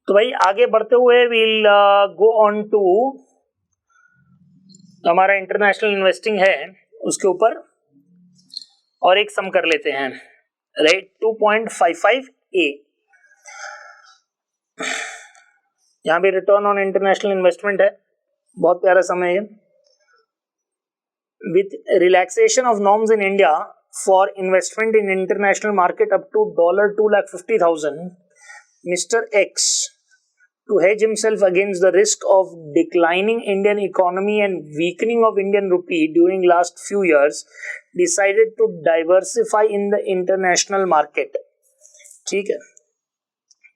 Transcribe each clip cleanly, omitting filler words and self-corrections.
तो भाई आगे बढ़ते हुए विल गो ऑन टू हमारा इंटरनेशनल इन्वेस्टिंग है उसके ऊपर और एक सम कर लेते हैं, राइट। 2.55 ए, यहाँ पे रिटर्न ऑन इंटरनेशनल इन्वेस्टमेंट है, बहुत प्यारा सम है ये। With relaxation of norms in India for investment in international market up to $250,000, Mr. X, to hedge himself against the risk of declining Indian economy and weakening of Indian rupee during last few years, decided to diversify in the international market. ठीक है,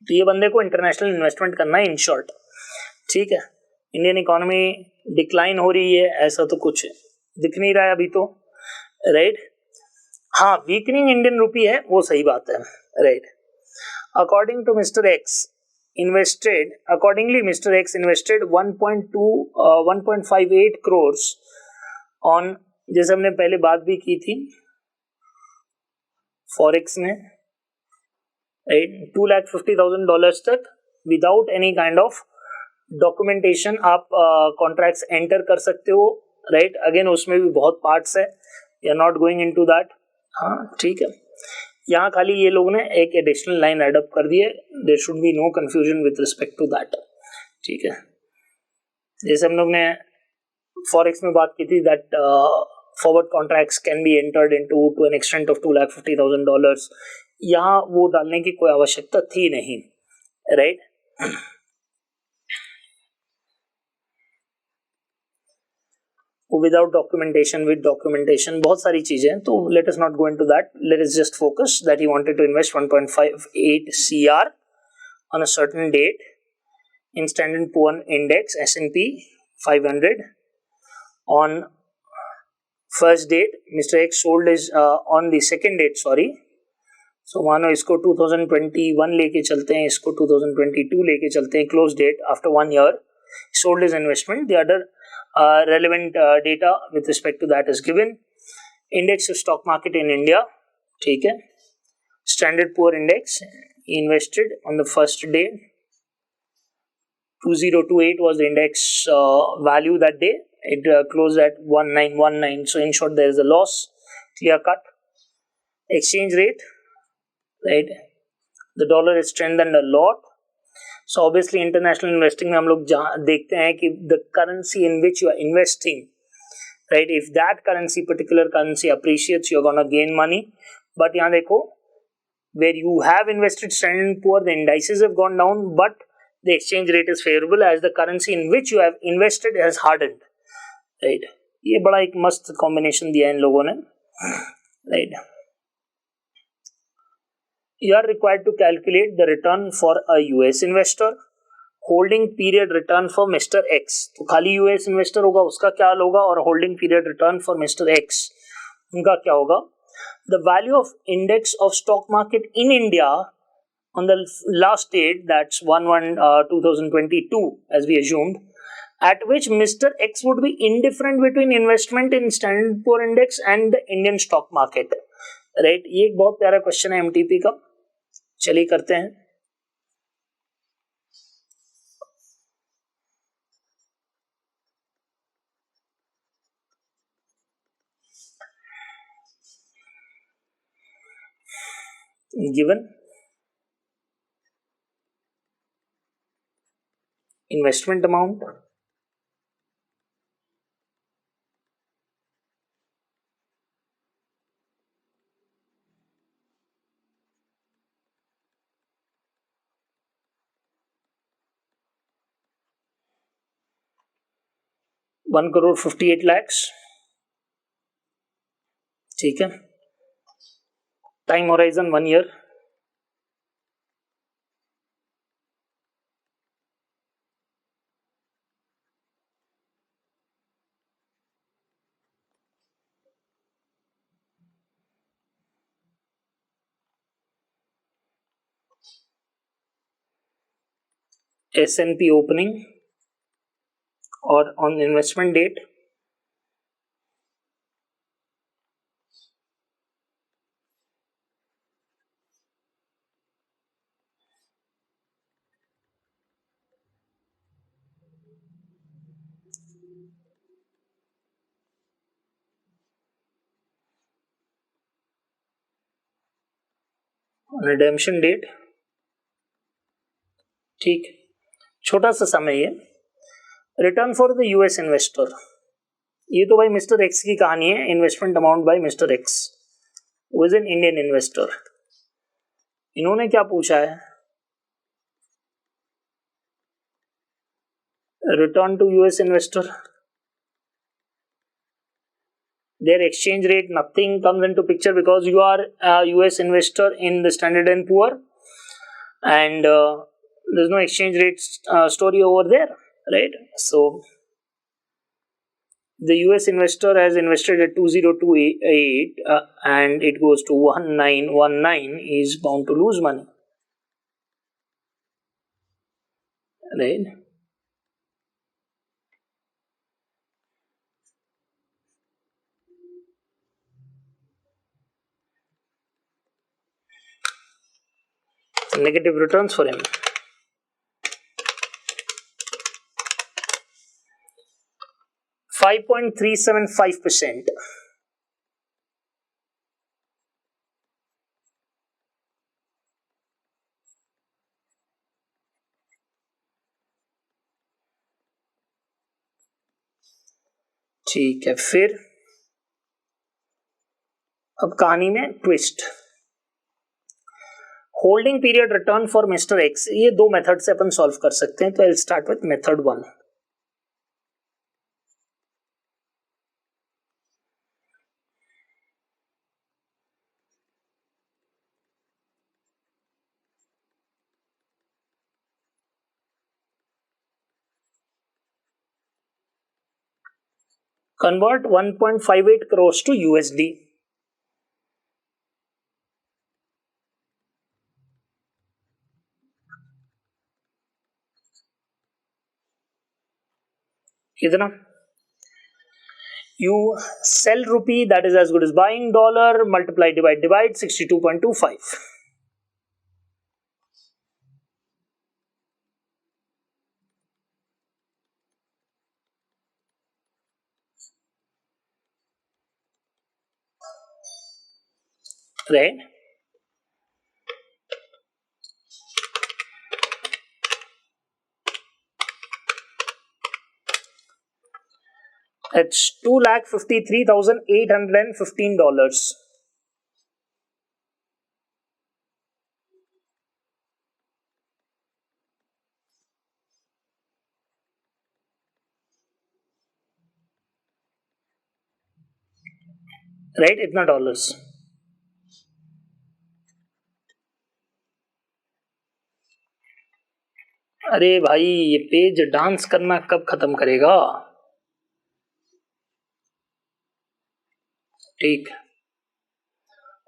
तो ये बंदे को international investment करना है in short. ठीक है, इंडियन इकोनॉमी डिक्लाइन हो रही है ऐसा तो कुछ दिख नहीं रहा है अभी तो, राइट। हाँ, वीकनिंग इंडियन रुपी है वो सही बात है, right. According to mister X Mr. X invested 1.58 crores on, जैसे हमने पहले बात भी की थी फॉरेक्स में, $250,000 तक without any kind of documentation आप कॉन्ट्रैक्ट्स एंटर कर सकते हो, राइट। अगेन उसमें भी बहुत पार्ट्स है, we are not going into that. हाँ ठीक है, यहाँ खाली ये लोग ने एक एडिशनल लाइन एड अप कर दी है, there should be no confusion with respect to that. ठीक है, जैसे हम लोग ने फॉरेक्स में बात की थी that forward contracts can be entered into to an extent of $250,000, यहाँ वो डालने की कोई आवश्यकता थी नहीं, right. Without documentation, with documentation, बहुत सारी चीजें हैं, तो let us not go into that, let us just focus that he wanted to invest 1.58 CR on a certain date in Standard Poor's Index S&P 500 on first date. Mr. X sold his on the second date, sorry. So मानो इसको 2021 लेके चलते हैं, इसको 2022 लेके चलते हैं, close date after 1 year sold his investment. The other relevant data with respect to that is given. Index of stock market in India, ठीक है, Standard Poor's Index, he invested on the first day, 2028 was the index value that day, it closed at 1919, so in short there is a loss, clear cut. Exchange rate, right, the dollar is strengthened a lot, so obviously international investing में हम लोग देखते हैं कि the currency in which you are investing, right, if that currency, particular currency appreciates, you're gonna gain money. But यहाँ देखो, where you have invested Standard Poor's, the indices have gone down, but the exchange rate is favorable as the currency in which you have invested has hardened, right. ये बड़ा एक मस्त combination दिया इन लोगों ने, right. You are required to calculate the return for a US investor, holding period return for Mr. X. तो खाली US investor होगा उसका क्या होगा, और holding period return for Mr. X उनका क्या होगा. The value of index of stock market in India on the last date, that's 1/1/2022 as we assumed, at which Mr. X would be indifferent between investment in Standard Poor's Index and the Indian stock market, right. ये एक बहुत प्यारा question है MTP का, चलिए करते हैं. Given investment amount, $1,58,00,000, ठीक है. Time horizon 1 year. S&P opening or on investment date, redemption date, ठीक, छोटा सा समय है। Return for the US investor, ये तो भाई मिस्टर एक्स की कहानी है। Investment amount by mister X with an Indian investor. इन्होंने क्या पूछा है? Return to US investor, their exchange rate, nothing comes into picture because you are a US investor in the Standard and Poor, and there's no exchange rate story over there, right? So the US investor has invested at 2028 and it goes to 1919, is bound to lose money, right? Negative returns for him. $5.375%. ठीक है, फिर अब कहानी में twist. Holding period return for mister x, ये दो method से अपन solve कर सकते हैं। तो I will start with method 1। Convert 1.58 crores to USD. कितना? You sell rupee, that is as good as buying dollar, multiply, divide 62.25. Right? It's $253,815. Right? इतना dollars. अरे भाई ये पेज डांस करना कब खत्म करेगा? ठीक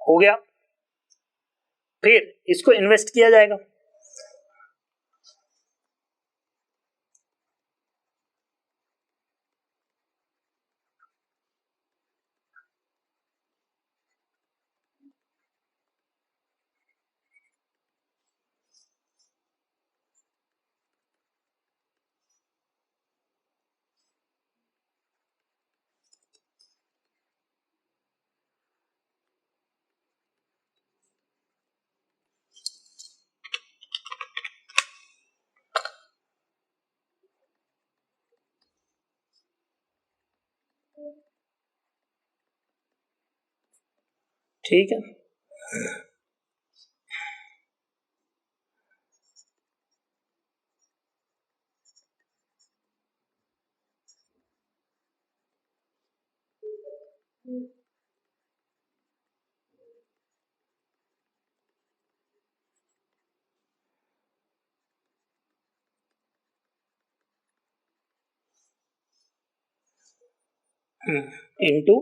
हो गया, फिर इसको इन्वेस्ट किया जाएगा। ठीक है, into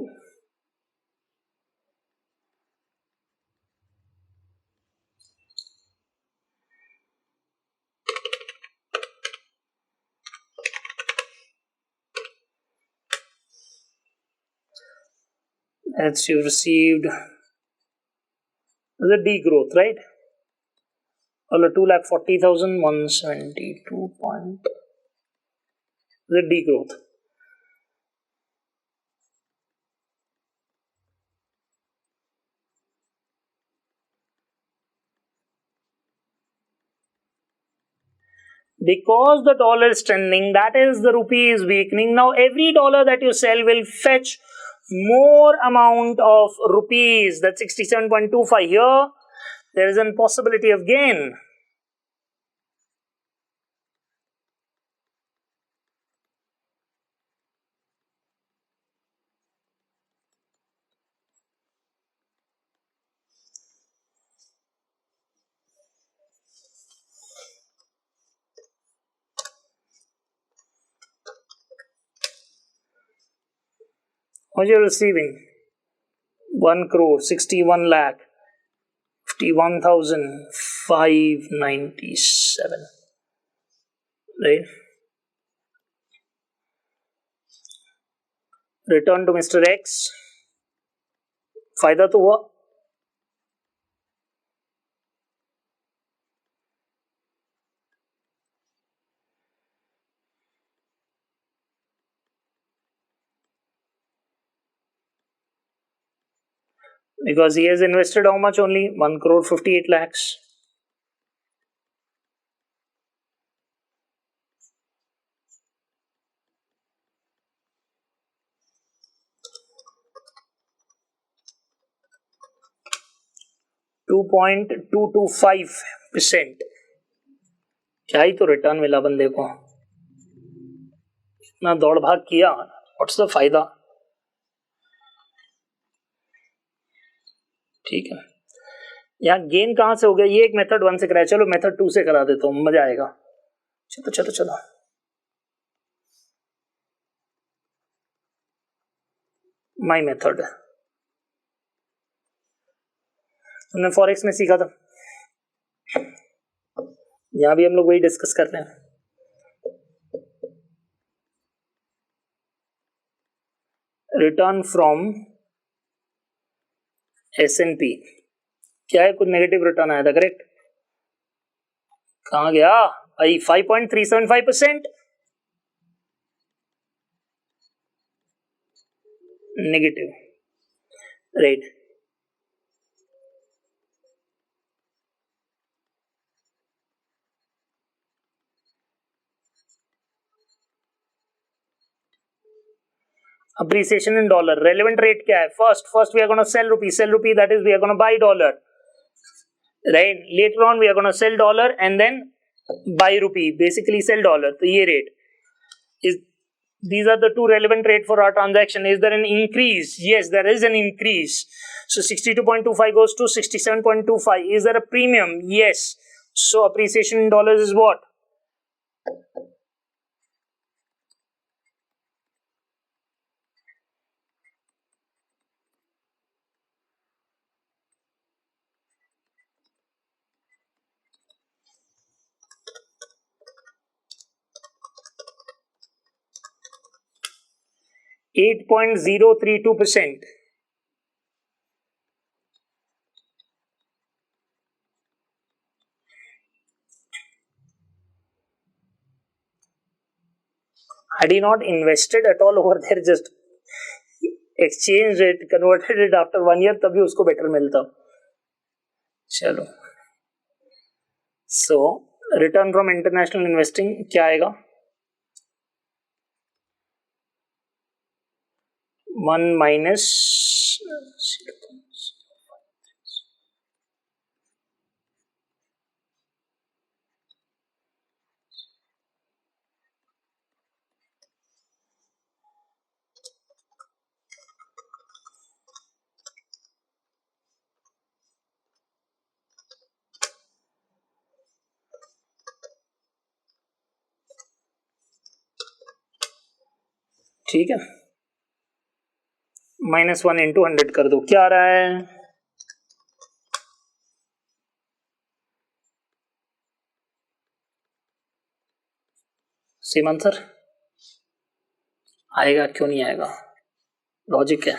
as you received the degrowth, right? Or 2,40,172 point, the degrowth. Because the dollar is strengthening, that is, the rupee is weakening. Now every dollar that you sell will fetch more amount of rupees. That's 67.25. Here there is a possibility of gain. What you're receiving? 1 crore, 61 lakh, 51,597. Right? Return to Mr. X. फायदा तो हुआ. Because he has invested how much only? 1 crore 58 lakhs. %2.225. क्या ही तो return मिला बंदे को. इतना दौड़ भाग किया. व्हाट्स द फायदा. ठीक है. यहाँ गेन कहां से हो गया? ये एक मेथड 1 से कराया. चलो मेथड 2 से करा देता हूँ, मजा आएगा. चलो चलो चलो. माई मेथड हमने फॉरेक्स में सीखा था. यहां भी हम लोग वही डिस्कस कर रहे हैं. Return from S&P. क्या है? कुछ नेगेटिव रिटर्न आया था. करेक्ट. कहां गया भाई? 5.375% negative. Right. appreciation in dollar. Relevant rate क्या है? First we are going to sell rupee, that is we are going to buy dollar. Right? Later on we are going to sell dollar and then buy rupee. Basically sell dollar. तो ये rate is. These are the two relevant rate for our transaction. Is there an increase? Yes, there is an increase. So 62.25 goes to 67.25. Is there a premium? Yes. So appreciation in dollars is what? %8.032%. Had he not invested at all over there, just exchanged it, converted it after 1 year, तभी उसको better मिलता. चलो. So return from international investing क्या आएगा? 1 minus ठीक है. -1 into 100 कर दो. क्या आ रहा है? सेम आंसर आएगा. क्यों नहीं आएगा? लॉजिक है.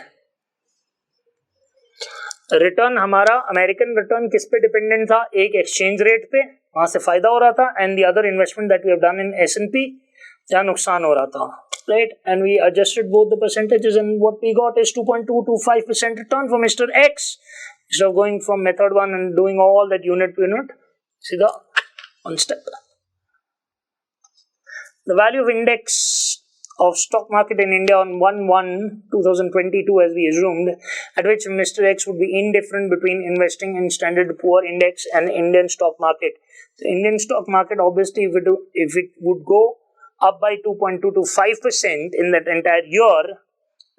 रिटर्न हमारा अमेरिकन रिटर्न किस पे डिपेंडेंट था? एक एक्सचेंज रेट पे, वहां से फायदा हो रहा था, and the other investment that we have done in S&P जहां नुकसान हो रहा था. Right, and we adjusted both the percentages, and what we got is 2.225% return for Mr. X. Instead of going from method 1 and doing all that unit to unit, see the one step. The value of index of stock market in India on 1/1/2022, as we assumed, at which Mr. X would be indifferent between investing in Standard Poor Index and Indian stock market. The Indian stock market, obviously, if it would go up by 2.225% in that entire year,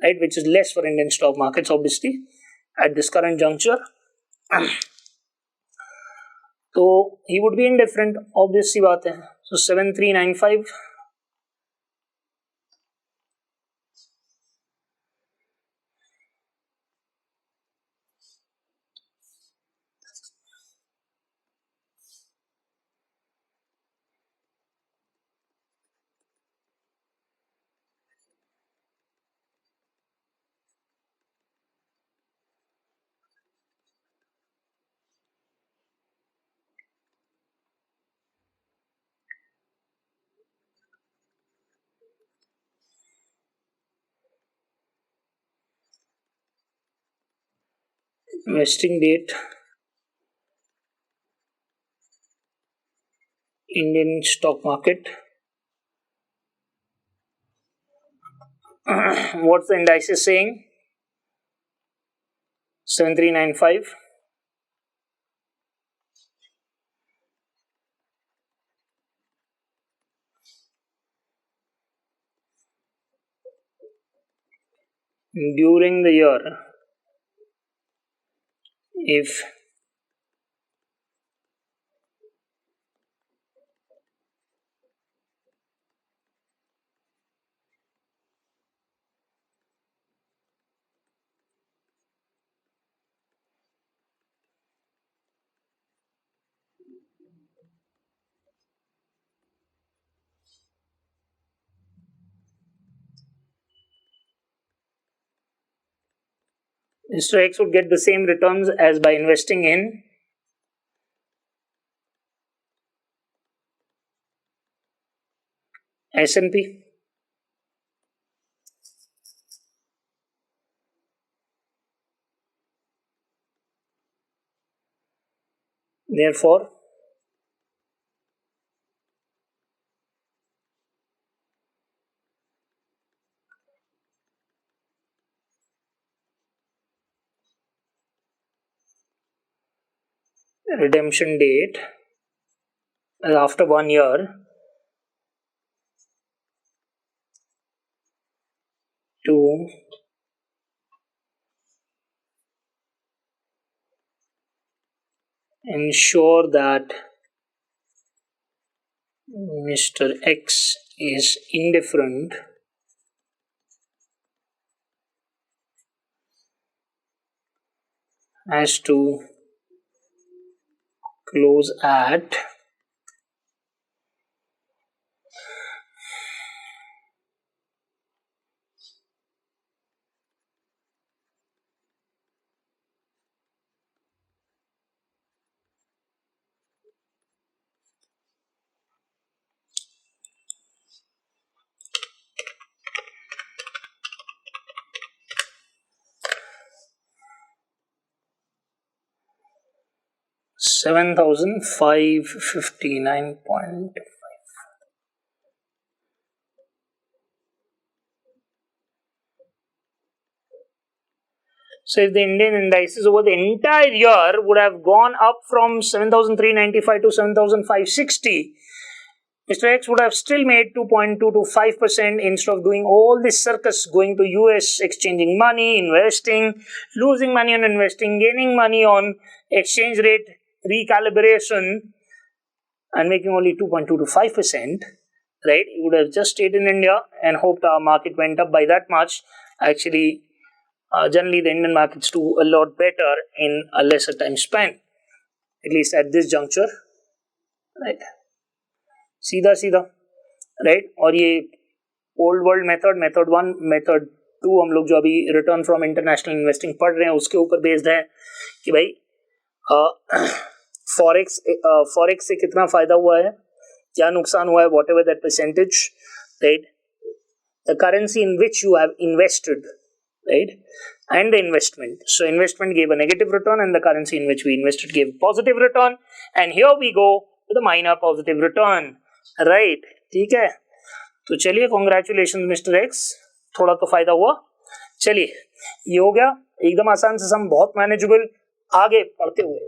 right, which is less for Indian stock markets, obviously, at this current juncture. So he would be indifferent, obvious सी बात है. So 7395. Vesting date, Indian stock market. What's the indices saying? 7395. During the year, if Mr. X would get the same returns as by investing in S&P. Therefore, redemption date after 1 year to ensure that Mr. X is indifferent as to close at $7,559. So if the Indian indices over the entire year would have gone up from 7,395 to 7,560, Mr. X would have still made 2.225% instead of doing all this circus, going to US, exchanging money, investing, losing money on investing, gaining money on exchange rate recalibration, and making only 2.225%, right? He would have just stayed in India and hoped our market went up by that much. Actually, generally the Indian markets do a lot better in a lesser time span, at least at this juncture, right? सीधा सीधा, right. और ये old world method 1, method 2 हम लोग जो अभी return from international investing पढ़ रहे हैं उसके ऊपर बेस्ड है कि भाई फॉरेक्स से कितना फायदा हुआ है, क्या नुकसान हुआ है, what ever that percentage, right. The currency in which you have invested, right, and the investment. So investment gave a negative return and the currency in which we invested gave a positive return, and here we go with a minor positive return, right. ठीक है. तो चलिए congratulation mister x, थोड़ा तो फायदा हुआ। चलिए ये हो गया एकदम आसान से सम, बहुत मैनेजेबल। आगे पढ़ते हुए